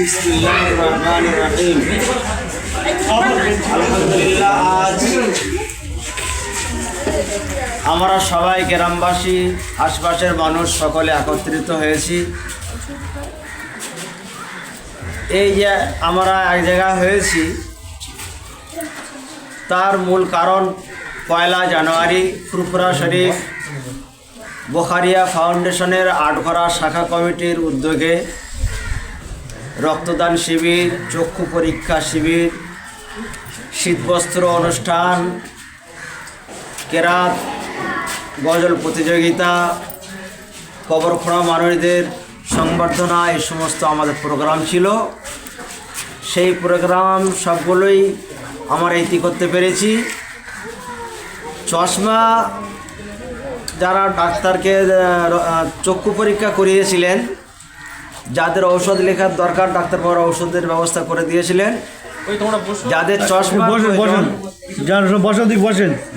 বিসমিল্লাহির রহমানির রহিম। আলহামদুলিল্লাহ, আজ আমরা সবাই গ্রামবাসী, আশপাশের মানুষ সকলে একত্রিত হয়েছি। এই যে আমরা এক জায়গায় হয়েছি, তার মূল কারণ 1 জানুয়ারি ফুরফুরা শরীফ বোখারিয়া ফাউন্ডেশনের আটঘরা শাখা কমিটির উদ্যোগে রক্তদান শিবির, চক্ষু পরীক্ষা শিবির, শীতবস্ত্র অনুষ্ঠান, কেরাত, গজল প্রতিযোগিতা, কবর খোঁড়া মানুষদের সংবর্ধনা, এই সমস্ত আমাদের প্রোগ্রাম ছিল। সেই প্রোগ্রাম সবগুলোই আমরা ইতি করতে পেরেছি। চশমা যারা ডাক্তারকে চক্ষু পরীক্ষা করিয়েছিলেন, যাদের ঔষধ লেখার দরকার, ডাক্তারবাবু ঔষধের ব্যবস্থা করে দিয়েছিলেন। যাদের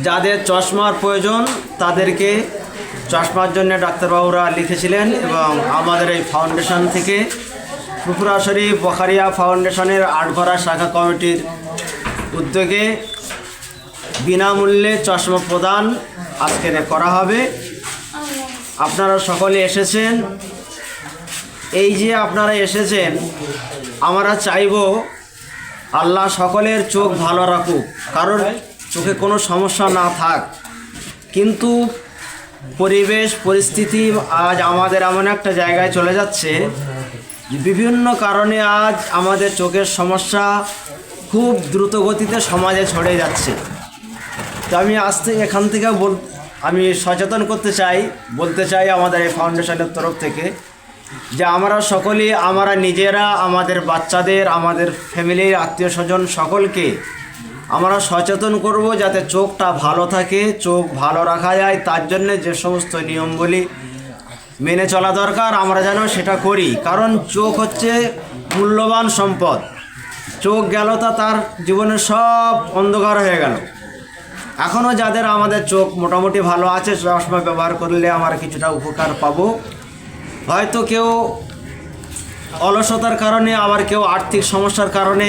যাদের চশমার প্রয়োজন তাদেরকে চশমার জন্য ডাক্তারবাবুরা লিখেছিলেন। এবং আমাদের এই ফাউন্ডেশন থেকে ফুরফুরা শরীফ বোখারিয়া ফাউন্ডেশনের আটঘরা শাখা কমিটির উদ্যোগে বিনামূল্যে চশমা প্রদান আজকে করা হবে। আপনারা সকলে এসেছেন। এই যে আপনারা এসেছেন, আমরা চাইব আল্লাহ সকলের চোখ ভালো রাখুক, কারণ চোখে কোনো সমস্যা না থাক। কিন্তু পরিবেশ পরিস্থিতি আজ আমাদের এমন একটা জায়গায় চলে যাচ্ছে, বিভিন্ন কারণে আজ আমাদের চোখের সমস্যা খুব দ্রুত গতিতে সমাজে ছড়িয়ে যাচ্ছে। তো আমি এখান থেকে আমি সচেতন বলতে চাই আমাদের এই ফাউন্ডেশনের তরফ থেকে, যে আমরা সকলেই, আমরা নিজেরা, আমাদের বাচ্চাদের, আমাদের ফ্যামিলির আত্মীয় স্বজন সকলকে আমরা সচেতন করব যাতে চোখটা ভালো থাকে, চোখ ভালো রাখা যায়। তার জন্য যে সমস্ত নিয়মগুলি মেনে চলা দরকার আমরা যেন সেটা করি, কারণ চোখ হচ্ছে মূল্যবান সম্পদ। চোখ গেল তা তার জীবনে সব অন্ধকার হয়ে গেল। এখনও যাদের আমাদের চোখ মোটামুটি ভালো আছে, চশমা ব্যবহার করলে আমরা কিছুটা উপকার পাবো। হয়তো কেউ অলসতার কারণে, আবার কেউ আর্থিক সমস্যার কারণে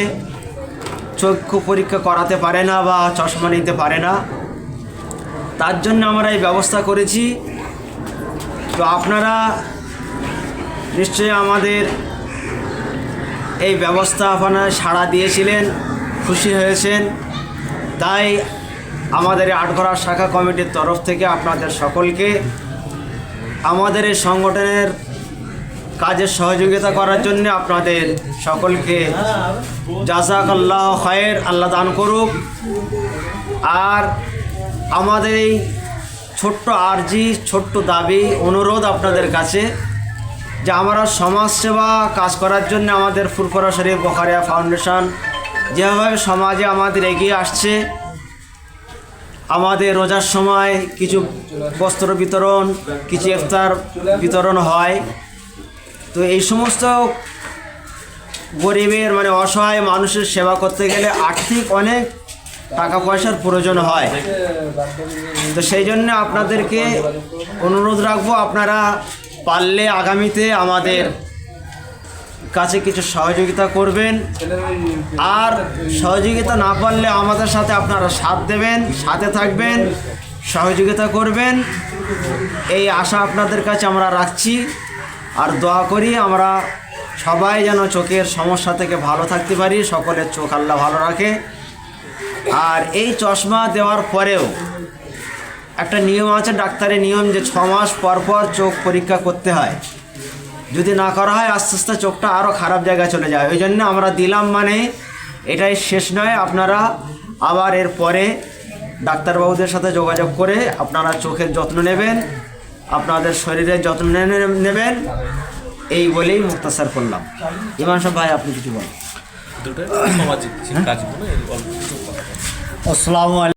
চক্ষু পরীক্ষা করাতে পারে না বা চশমা নিতে পারে না। তার জন্য আমরা এই ব্যবস্থা করেছি। তো আপনারা নিশ্চয়ই আমাদের এই ব্যবস্থাপনায় সাড়া দিয়েছিলেন, খুশি হয়েছেন। তাই আমাদের এই আটঘরা শাখা কমিটির তরফ থেকে আপনাদের সকলকে আমাদের এই সংগঠনের কাজে সহযোগিতা করার জন্য আপনাদের সকলকে জাযাকাল্লাহু খায়র, আল্লাহ দান করুক। আর আমাদের এই ছোট্ট আরজি, ছোট্ট দাবি, অনুরোধ আপনাদের কাছে, যে আমরা সমাজসেবা কাজ করার জন্য আমাদের ফুরফুরা শরীফ বোখারিয়া ফাউন্ডেশন যেভাবে সমাজে আমাদের এগিয়ে আসছে, আমাদের রোজার সময় কিছু বস্ত্র বিতরণ, কিছু ইফতার বিতরণ হয়। তো এই সমস্ত গরিবের অসহায় মানুষের সেবা করতে গেলে আর্থিক অনেক টাকা পয়সার প্রয়োজন হয়। তো সেই জন্য আপনাদেরকে অনুরোধ রাখবো, আপনারা পারলে আগামীতে আমাদের কাছে কিছু সহযোগিতা করবেন। আর সহযোগিতা না পারলে আমাদের সাথে আপনারা সাথ দেবেন, সাথে থাকবেন, সহযোগিতা করবেন, এই আশা আপনাদের কাছে আমরা রাখছি। আর দোয়া করি আমরা সবাই যেন চোখের সমস্যা থেকে ভালো থাকতে পারি, সকলের চোখ আল্লাহ ভালো রাখে। আর এই চশমা দেওয়ার পরেও একটা নিয়ম আছে, ডাক্তারের নিয়ম, যে 6 মাস পর পর চোখ পরীক্ষা করতে হয়। যদি না করা হয় আস্তে আস্তে চোখটা আরও খারাপ জায়গায় চলে যায়। ওই জন্য আমরা দিলাম, এটাই শেষ নয়। আপনারা আবার এর পরে ডাক্তারবাবুদের সাথে যোগাযোগ করে আপনারা চোখের যত্ন নেবেন, আপনাদের শরীরের যত্ন নেবেন। এই বলেই মুক্তাসার করলাম। ইমাম সাহেব ভাই, আপনি কিছু বলেন। আসসালামু আলাইকুম।